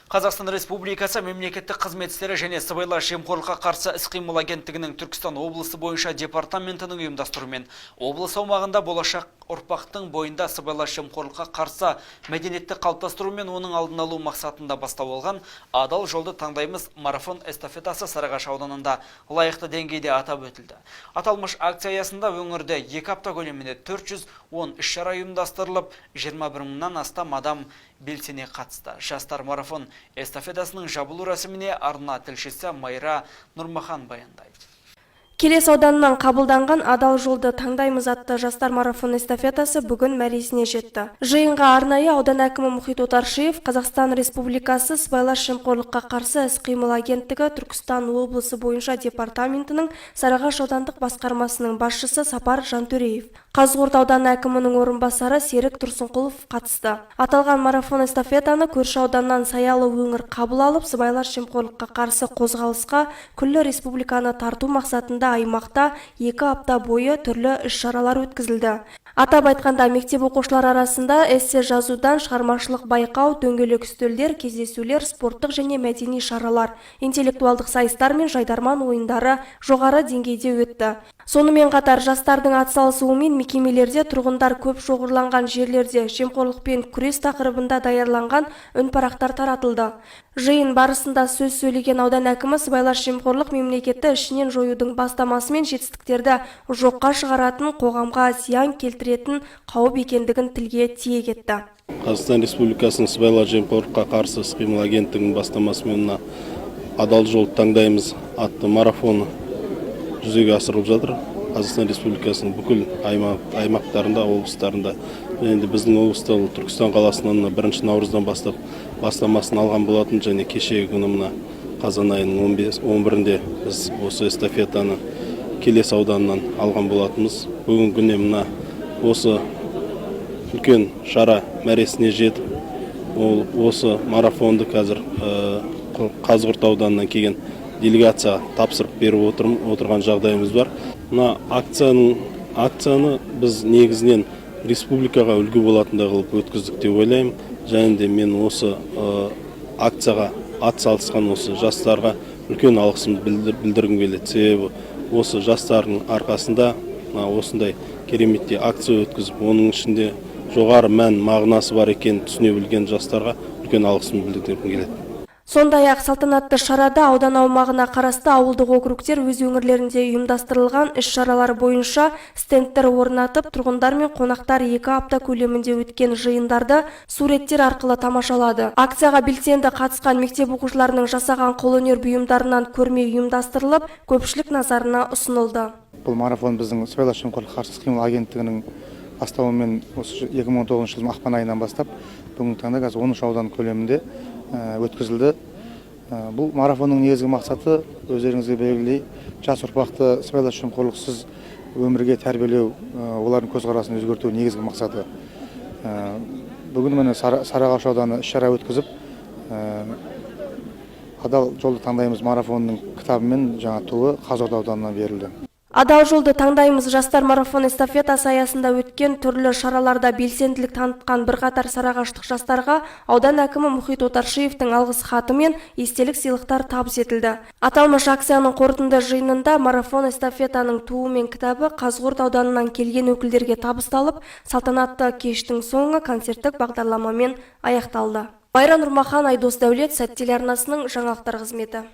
Қазақстан Республикасы мемлекеттік қызмет істері және сыбайлас жемқорлыққа қарсы іс-қимыл агенттігінің Түркістан облысы бойынша департаментінің ұйымдастыруымен облыс аумағында болашақ ұрпақтың бойында сыбайлас жемқорлыққа қарсы мәдениетті қалыптастыру мен оның алдын алу мақсатында бастау алған адал жолды таңдаймыз марафон эстафетасы Сарыағаш ауданында лайықты деңгейде атап өтілді. Аталмыш акция аясында өңірде 2 апта көлемінде 410 іс-шара ұйымдастырылып, 21 мыңнан астам адам белсене қатысты. Жастар марафон эстафетасының жабылу рәсіміне арна тілшісі Майра Нұрмахан баяндайды. Келес ауданынан қабылданған адал жолды таңдаймыз атты жастар марафон эстафетасы бүгін мәресіне жетті. Жиынға арнайы аудан әкімі Мұхит Отаршиев, Қазақстан Республикасы сыбайлас жемқорлыққа қарсы іс-қимыл агенттігі Түркістан облысы бойынша департаментінің Сарыағаш аудандық басқармасының басшысы Сапар Жантөреев, Қазығұрт ауданы әкімінің орынбасары Серік Тұрсынқұлов қатысты. Аталған марафон эстафетаны көрші ауданнан Саялы өңір қабыл алып, сыбайлас жемқорлыққа қарсы қозғалысқа күллі республиканы тарту мақсатында аймақта 2 апта бойы түрлі іс-шаралар өткізілді. Атап айтқанда, мектеп оқушылар арасында эссе жазудан шығармашылық байқау, дөңгелек үстелдер, кездесулер, спорттық және мәдени шаралар, интеллектуалдық сайыстар мен жайдарман ойындары жоғары деңгейде өтті. Сонымен қатар жастардың атсалысуымен мекемелерде тұрғындар көп шоғырланған жерлерде жемқорлықпен күрес тақырыбында даярланған үнпарақтар таратылды. Жиын барысында сөз сөйлеген аудан әкімі сыбайлас жемқорлық мемлекетті ішінен жоюдың бастамасы мен жетістіктерді жоққа шығаратын, қоғамға зиян келтіретін қауіп екендігін тілге тиек етті. Қазақстан Республикасының сыбайлас жемқорлыққа қарсы іс-қимыл агенттігінің бастамасымен адал жолды таңдаймыз атты марафоны жүзеге асырылып жатыр. Қазақстан Республикасының бүкіл аймақтарында, облыстарында, енді біздің облыста Түркістан қаласынан 1 наурыздан бастап бастамасын алған болатын, және кешегі күні мына қазан айының 11-інде біз осы эстафетаны Келес ауданынан алған болатынбыз. Бүгін күні мына осы үлкен шара мәресіне жетіп, осы марафонды қазір Қазығұрт ауданынан келген делегация тапсырып беріп отырған жағдайымыз бар. Мына акцияны біз негізінен республикаға үлгі болатындай қылып өткіздік деп ойлаймын. Және де мен осы акцияға атсалысқан осы жастарға үлкен алғысымды білдіргім келеді. Себебі осы жастардың арқасында осындай кереметтей акция өткізіп, оның ішінде жоғары мән мағынасы бар екенін түсіне білген жастарға үлкен алғысымды білдіргім келеді. Сондай-ақ салтанатты шарада аудан аумағына қарасты ауылдық округтер өз өңірлерінде ұйымдастырылған іс-шаралар бойынша стендтер орнатып, тұрғындар мен қонақтар 2 апта көлемінде өткен жиындарды суреттер арқылы тамашалады. Акцияға белсенді қатысқан мектеп оқушыларының жасаған қолөнер бұйымдарынан көрме ұйымдастырылып, көпшілік назарына ұсынылды. Бұл марафон біздің сыбайлас жемқорлыққа қарсы іс-қимыл агенттігінің бастауымен осы 2019 жылдың ақпан айынан бастап бүгінгі таңда 13 аудан көлемінде өткізілді. Бұл марафонның негізгі мақсаты өздеріңізге белгілі жас ұрпақты сыбайлас жемқорлықсыз өмірге тәрбиелеу, олардың көзқарасын өзгерту негізгі мақсаты. Бүгін міне Сарыағаш ауданы іс-шара өткізіп, адал жолды таңдаймыз марафонның кітабымен жаңа туы Қазығұрт ауданынан берілді. Адал жолды таңдаймыз жастар марафон эстафетасы аясында өткен түрлі шараларда белсенділік танытқан бірқатар сарыағаштық жастарға аудан әкімі Мұхит Отаршиевтің алғыс хаты мен естелік сыйлықтар табыс етілді. Аталмыш акцияның қорытынды жиынында марафон эстафетаның туы мен кітабы Қазығұрт ауданынан келген өкілдерге табысталып, салтанатты кештің соңы концерттік бағдарламамен аяқталды. Майра Нұрмахан, Айдос Дәулет, Сәт телеарнасының жаңалықтар қызметі.